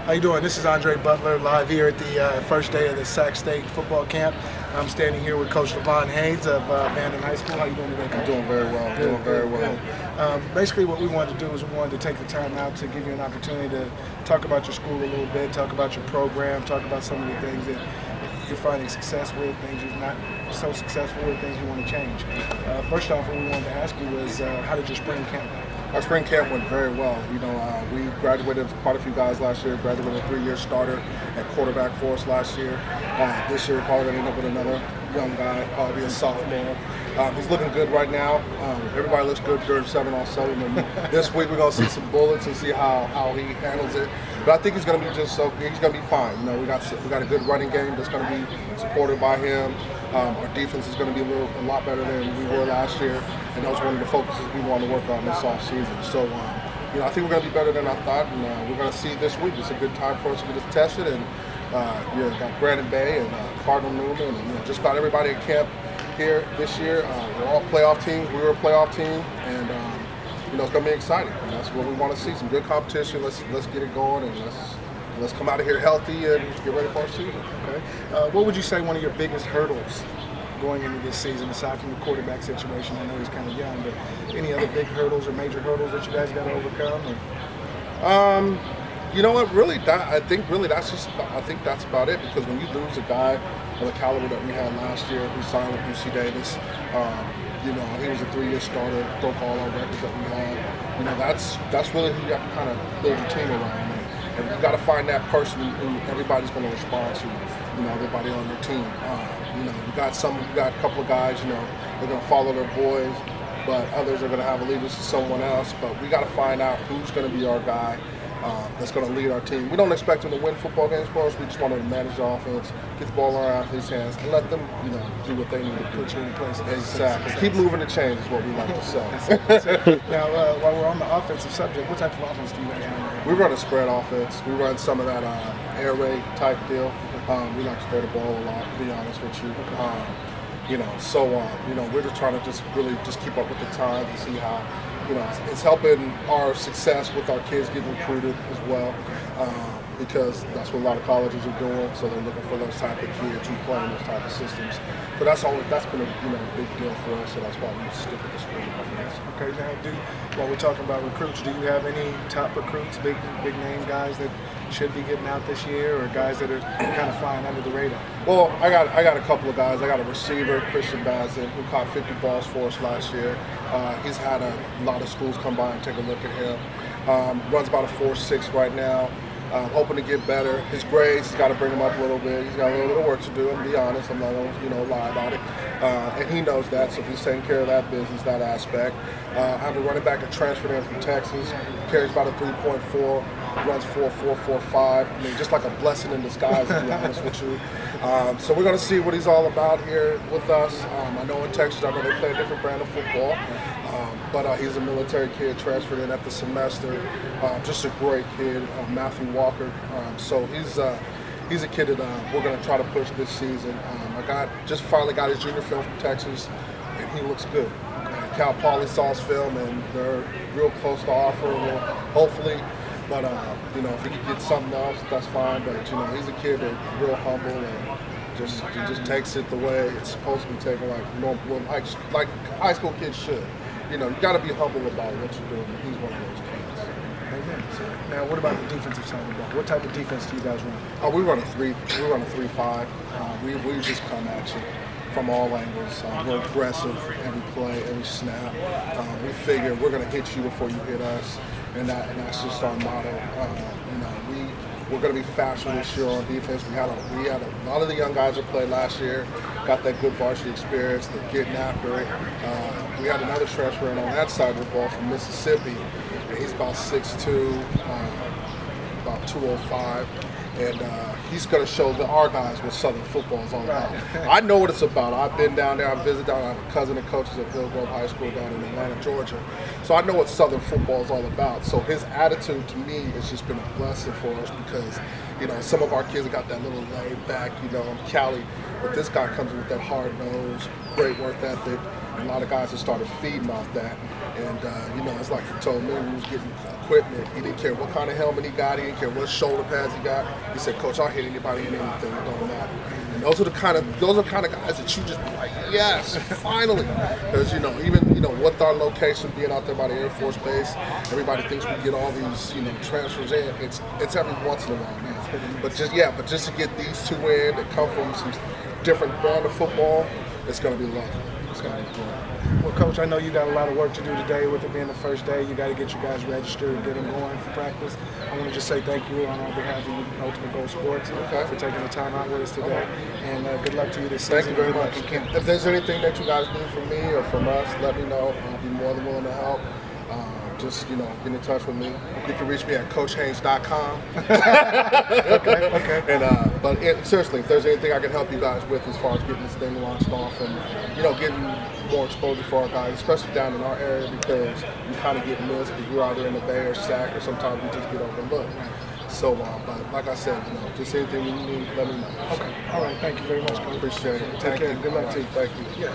How you doing? This is Andre Butler, live here at the first day of the Sac State football camp. I'm standing here with Coach LeVon Haynes of Vanden High School. How you doing today, Coach? I'm doing very well. Good, doing very good, well. good. Basically, what we wanted to do is we wanted to take the time out to give you an opportunity to talk about your school a little bit, talk about your program, talk about some of the things that you're finding success with, things you're not so successful with, things you want to change. First off, what we wanted to ask you was, how did your spring camp go? Our spring camp went very well. You know, we graduated quite a few guys last year. Graduated a 3-year starter at quarterback for us last year. This year, probably going to end up with another young guy, probably a sophomore. He's looking good right now. Everybody looks good during 7-on-7. And this week, we're going to see some bullets and see how he handles it. But I think he's going to be just so. He's going to be fine. You know, we got a good running game that's going to be supported by him. Our defense is going to be a lot better than we were last year, and that was one of the focuses we want to work on this offseason. So, you know, I think we're going to be better than I thought, and we're going to see this week. It's a good time for us to get us tested, and you know, got Brandon Bay and Cardinal Newman, and you know, just about everybody at camp here this year. We're all playoff teams. We were a playoff team, and you know, it's going to be exciting. And that's what we want to see: some good competition. Let's get it going, and let's come out of here healthy and get ready for our season. Okay. What would you say one of your biggest hurdles going into this season, aside from the quarterback situation? I know he's kind of young, but any other big hurdles or major hurdles that you guys got to overcome? Or? You know what? Really, I think that's about it. Because when you lose a guy of the caliber that we had last year, who signed with UC Davis, you know, he was a 3-year starter, broke all our records that we had. You know, that's really who you have to kind of build your team around. And you got to find that person who everybody's going to respond to. You know, everybody on your team. You know, you got a couple of guys. You know, they're going to follow their boys, but others are going to have allegiance to someone else. But we got to find out who's going to be our guy. That's going to lead our team. We don't expect them to win football games for us. We just want to manage the offense, get the ball in our athletes' hands, and let them, you know, do what they need to put you in place. Exactly. Keep moving the chains is what we like to say. Now, while we're on the offensive subject, what type of offense do you guys run? We run a spread offense. We run some of that air raid type deal. We like to throw the ball a lot, to be honest with you. You know, so you know, we're just trying to really keep up with the times and see how. You know, it's helping our success with our kids getting recruited as well, because that's what a lot of colleges are doing. So they're looking for those type of kids who play in those type of systems. So that's been a big deal for us. So that's why we stick with the spring offense. Okay, now while we're talking about recruits, do you have any top recruits, big name guys that should be getting out this year, or guys that are kind of flying under the radar? Well, I got a couple of guys. I got a receiver, Christian Vanden, who caught 50 balls for us last year. He's had a lot of schools come by and take a look at him. Runs about a 4.6 right now. Hoping to get better. His grades, he's got to bring him up a little bit. He's got a little bit of work to do, and be honest, I'm not going to lie about it. And he knows that, so he's taking care of that business, that aspect. I have a running back that transferred in from Texas, carries about a 3.4, runs 4.45. I mean, just like a blessing in disguise, to be honest with you. So we're going to see what he's all about here with us. I know in Texas, I know they play a different brand of football. But he's a military kid, transferred in at the semester. Just a great kid, Matthew Walker. So he's a kid that we're going to try to push this season. Just finally got his junior film from Texas, and he looks good. Cal Poly saw his film, and they're real close to offer, hopefully. But you know, if he could get something else, that's fine. But you know, he's a kid that's real humble and he just takes it the way it's supposed to be taken, like high school kids should. You know, you got to be humble about what you're doing. And he's one of those kids. Amen. Now, what about the defensive side of the ball? What type of defense do you guys run? We run a 3-5. We just come at you from all angles. We're aggressive every play, every snap. We figure we're going to hit you before you hit us, and that's just our motto. You know, we're going to be faster this year on defense. We had a lot of the young guys that played last year, got that good varsity experience. They're getting after it. We had another transfer in on that side of the ball from Mississippi, and he's about 6'2", about 205. And he's going to show our guys what Southern football is all about. I know what it's about. I've been down there. I've visited down. I have a cousin that coaches at Hillgrove High School down in Atlanta, Georgia. So I know what Southern football is all about. So his attitude to me has just been a blessing for us because, You know, some of our kids got that little laid back, you know, Cali, but this guy comes in with that hard nose, great work ethic, and a lot of guys have started feeding off that. And you know, it's like he told me when he was getting equipment, he didn't care what kind of helmet he got, he didn't care what shoulder pads he got. He said, "Coach, I'll hit anybody in anything, it don't matter." And those are the kind of guys that you just be like, yes, finally. Because you know, even with our location being out there by the Air Force Base, everybody thinks we get all these transfers in. It's every once in a while, man. But just to get these two in that come from some different brand of football, it's gonna be lovely. It's gonna be cool. Well, Coach, I know you got a lot of work to do today with it being the first day. You got to get you guys registered and get them going for practice. I want to just say thank you on behalf of Ultimate Goal Sports for taking the time out with us today. And good luck to you this season. Thank you very much. If there's anything that you guys need from me or from us, let me know. I'll be more than willing to help. Just get in touch with me. You can reach me at CoachHaynes.com. Okay. And but seriously, if there's anything I can help you guys with as far as getting this thing launched off and getting more exposure for our guys, especially down in our area, because we kind of get missed because we're either in the Bay or SAC, or sometimes we just get overlooked. So, but like I said, just anything you need, let me know. Okay. All right. Thank you very much, Coach. Appreciate it. Take care. Good luck to you. Thank you.